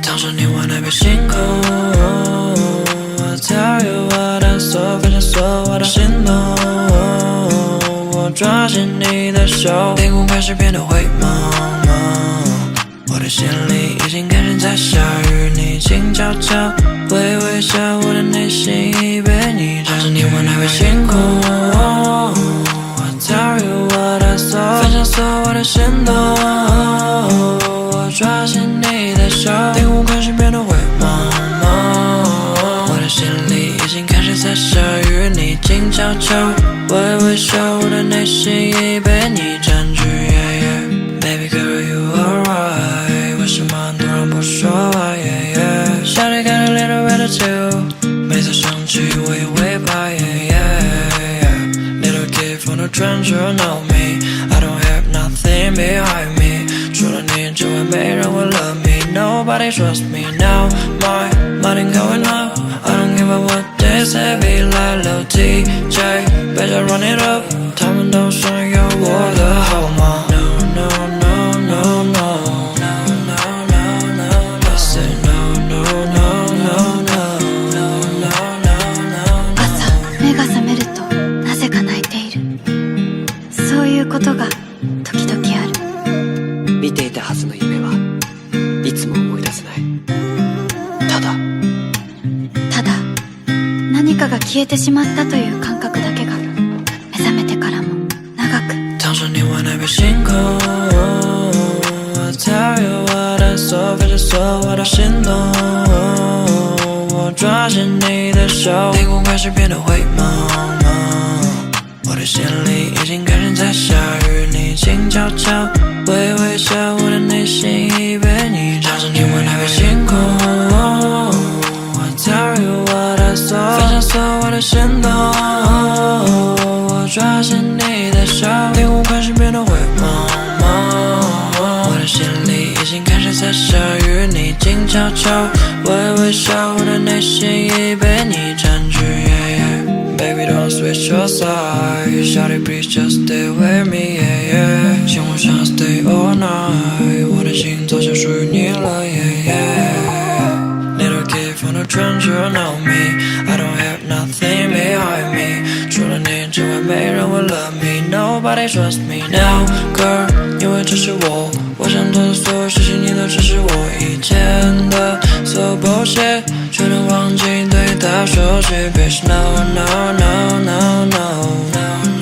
躺上你我那边星空，我 tell you 我的所分享所我的心动，我抓紧你的手，天空开始变得灰蒙蒙，我的心里已经开始在下雨，你静悄悄微微笑，我的内心已被你占据。你我那边星空，我 tell you 我的所分享所我的心动，我抓紧你的手，天空开始变得灰蒙蒙，我的心里已经开始在下雨，你静悄悄微微笑，我的内心已被你占据。Baby girl you alright， 为什么突然不说话？小弟 got a little bit of two， 每次想起我也会怕。Little kid from the trench you know me， I don't have nothing behind me， 除了你之外没人会 love me，Nobody trusts me now， my money going up， I don't give a what they say， be like low DJ， 别再 run it up， 他们都想要我的号码。ことが時々ある。見ていたはずの夢はいつも思い出せない。ただ何かが消えてしまったという感覚だけが目覚めてからも長く。躺上你我那边星空，我 tell you 我的所分享所我的心动，我抓紧你的手，天空开始变得灰蒙蒙，我的心里已经开始在下雨，你静悄悄微微笑，我的内心已被你占据。你我那边星空，我 tell you 我的所分享所我的心动，我抓紧你的手，天空开始变得灰蒙蒙，我的心里已经开始在下雨，你静悄悄微微笑，我的内心已被你占据。Baby don't switch your side， Shawty please just stay with me， 请我想 stay all night， 我的心早就属于你了。Little kid from the trench you know me， I don't have nothing behind me， 除了你之外没人会 love me，Nobody trusts me now girl， 因为这是我想做的所有事情，你都只是我以前的所有 bullshit， 却能忘记对他说句 bitch no no no no no no